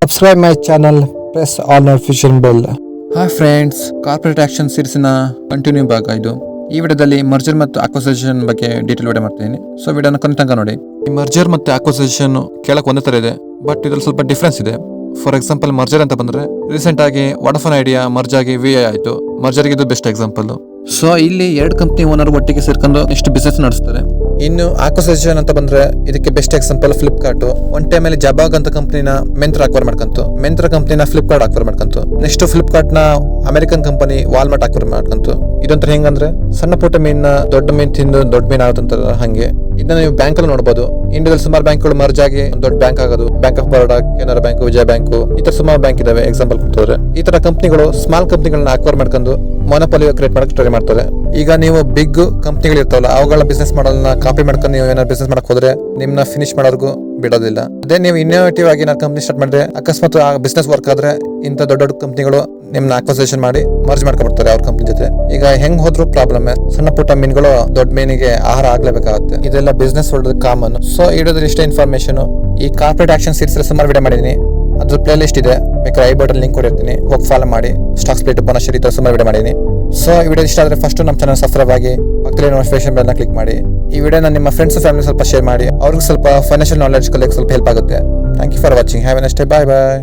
Subscribe my channel, press all notification bell. Hi friends, corporate action ಸೀರೀಸ್ನ continue ಭಾಗ ಇದು. ಈ ವಿಡಿಯೋದಲ್ಲಿ ಮರ್ಜರ್ ಮತ್ತು ಅಕ್ವಿಸಿಷನ್ ಬಗ್ಗೆ ಡೀಟೇಲ್ ವಿಡಿಯೋ ಮಾಡ್ತೀನಿ. ಸೊ ವಿಡಿಯೋನ ಕೊನೆ ತನಕ ನೋಡಿ. ಈ ಮರ್ಜರ್ ಮತ್ತು ಅಕ್ವಿಸಿಷನ್ ಕೇಳಕ್ ಒಂದೇ ತರ ಇದೆ, ಬಟ್ ಇದ್ರಲ್ಲಿ ಸ್ವಲ್ಪ ಡಿಫ್ರೆನ್ಸ್ ಇದೆ. ಫಾರ್ ಎಕ್ಸಾಂಪಲ್ ಮರ್ಜರ್ ಅಂತ ಬಂದ್ರೆ ರೀಸೆಂಟ್ ಆಗಿ ವೋಡಾಫೋನ್ ಐಡಿಯಾ ಮರ್ಜ್ ಆಗಿ VI ಆಯ್ತು. ಮರ್ಜರ್ಗೆ ಇದು ಬೆಸ್ಟ್ ಎಕ್ಸಾಂಪಲ್. ಸೊ ಇಲ್ಲಿ ಎರಡು ಕಂಪ್ನಿ ಓನರ್ ಒಟ್ಟಿಗೆ ಸೇರ್ಕೊಂಡು ನೆಕ್ಸ್ಟ್ ಬಿಸ್ನೆಸ್ ನಡೆಸ್ತಾರೆ. ಇನ್ನು ಅಕ್ವಿಸಿಷನ್ ಅಂತ ಬಂದ್ರೆ ಇದಕ್ಕೆ best example Flipkart. One time ಅಲ್ಲಿ ಜಬಾಗ್ ಅಂತ ಕಂಪ್ನಿನ ಮೆಂತ್ರ ಅಕ್ವೈರ್ ಮಾಡ್ಕಂತು, ಮೆಂತ್ರ ಕಂಪ್ನಿನ ಫ್ಲಿಪ್ಕಾರ್ಟ್ ಅಕ್ವೈರ್ ಮಾಡ್ಕಂತು, ನೆಕ್ಸ್ಟ್ ಫ್ಲಿಪ್ಕಾರ್ಟ್ ನ ಅಮೆರಿಕನ್ ಕಂಪನಿ ವಾಲ್ಮಾರ್ಟ್ ಅಕ್ವೈರ್ ಮಾಡ್ಕಂತು. ಇದೊಂಥರ ಹೆಂಗಂದ್ರೆ ಸಣ್ಣ ಪುಟ್ಟ ಮೀನ್ ದೊಡ್ಡ ಮೀನ್ ತಿಂದು ದೊಡ್ಡ ಮೀನ್ ಆಗುತ್ತಂತಾರ ಹಂಗೆ. ಇದನ್ನ ನೀವು ಬ್ಯಾಂಕ್ ಅಲ್ಲಿ ನೋಡಬಹುದು. ಇಂಡಿಯಾದಲ್ಲಿ ಸುಮಾರು ಬ್ಯಾಂಕ್ಗಳು ಮರ್ಜ್ ಆಗಿ ದೊಡ್ಡ ಬ್ಯಾಂಕ್ ಆಗೋದು. Bank of Baroda, Canara bank, Vijaya bank, ಈ ತರ ಸುಮಾರು ಬ್ಯಾಂಕ್ ಇದಾವೆ ಎಕ್ಸಾಂಪಲ್ ಕೊಡ್ತಾರೆ. ಈ ತರ ಕಂಪ್ನಿಗಳು ಸ್ಮಾಲ್ ಕಂಪ್ನಿಗಳನ್ನ ಅಕ್ವೈರ್ ಮಾಡ್ಕೊಂಡು ಮೊನೋಪೊಲಿ ಕ್ರಿಯೇಟ್ ಮಾಡಕ್ಕೆ ಟ್ರೈ ಮಾಡ್ತಾರೆ. ಈಗ ನೀವು ಬಿಗ್ ಕಂಪ್ನಿಗಳು ಇರ್ತಾವಲ್ಲ, ಅವುಗಳ ಬಿಸ್ನೆಸ್ ಮಾಡಲ್ನ ಕಾಪಿ ಮಾಡ್ಕೊಂಡು ನೀವು ಏನಾದ್ರು ಬಿಸ್ನೆಸ್ ಮಾಡಕ್ ಹೋದ್ರೆ ನಿಮ್ನ ಫಿನಿಶ್ ಮಾಡೋರ್ಗು ಬಿಡೋದಿಲ್ಲ. ಅದೇ ನೀವು ಇನ್ನೋವೇಟಿವ್ ಆಗಿ ನಾನು ಕಂಪ್ನಿ ಸ್ಟಾರ್ಟ್ ಮಾಡಿದ್ರೆ ಅಕಸ್ಮಾತ್ ಆ ಬಿಸ್ನೆಸ್ ವರ್ಕ್ ಆದ್ರೆ ಇಂಥ ದೊಡ್ಡ ದೊಡ್ಡ ಕಂಪ್ನಿಗಳು ನಿಮ್ನ ಅಕ್ವಿಸಿಷನ್ ಮಾಡಿ ಮರ್ಜ್ ಮಾಡ್ಕೊಂಡ್ಬಿಡ್ತಾರೆ ಅವ್ರ ಕಂಪ್ನಿ ಜೊತೆ. ಈಗ ಹೆಂಗ್ ಹೋದ್ರು ಪ್ರಾಬ್ಲಮ್. ಸಣ್ಣ ಪುಟ್ಟ ಮೀನುಗಳು ದೊಡ್ಡ ಮೀನಿಗೆ ಆಹಾರ ಆಗ್ಲೇಬೇಕಾಗುತ್ತೆ. ಇದೆಲ್ಲ ಬಿಸ್ನೆಸ್ ವರ್ಲ್ಡ್ ಕಾಮನ್. ಸೊ ಇಡೋದ್ರ ಇಷ್ಟೇ ಇನ್ಫಾರ್ಮೇಶನ್. ಈ ಕಾರ್ಪೊರೇಟ್ ಆಕ್ಷನ್ ಸೀರೀಸ್ ಸುಮಾರು ವಿಡಿಯೋ ಮಾಡಿದೀನಿ, ಅದ್ರ ಪ್ಲೇ ಲಿಸ್ಟ್ ಇದೆ, ಬೇಕಾದ್ರೆ ಐ ಬಟನ್ ಲಿಂಕ್ ಕೊಡಿರ್ತೀನಿ, ಹೋಗಿ ಫಾಲೋ ಮಾಡಿ. ಸ್ಟಾಕ್ ಸ್ಪ್ಲಿಟ್ ಬೋನಸ್ ಈ ತರ ಸುಮಾರು ವಿಡಿಯೋ ಮಾಡಿದೀನಿ. ಸೊ ಈ ವಿಡಿಯೋ ಇಷ್ಟ ಆದ್ರೆ ಫಸ್ಟ್ ನಮ್ಮ ಚಾನಲ್ ಸಬ್ಸ್ಕ್ರೈಬ್ ಆಗಿ ಪಕ್ಕದಲ್ಲಿ ನೋಟಿಫಿಕೇಶನ್ ಬೆಲ್ ನ ಕ್ಲಿಕ್ ಮಾಡಿ. ಈ ವಿಡಿಯೋನ ನಿಮ್ಮ ಫ್ರೆಂಡ್ಸ್ ಫ್ಯಾಮಿಲಿ ಸ್ವಲ್ಪ ಶೇರ್ ಮಾಡಿ, ಅವ್ರಿಗೆ ಸ್ವಲ್ಪ ಫೈನಾನ್ಷಿಯಲ್ ನಾಲೆಡ್ಜ್ ಕಲಿಯಕ್ಕೆ ಸ್ವಲ್ಪ ಹೆಲ್ಪ್ ಆಗುತ್ತೆ. Thank you for watching. Have a nice day. Bye bye.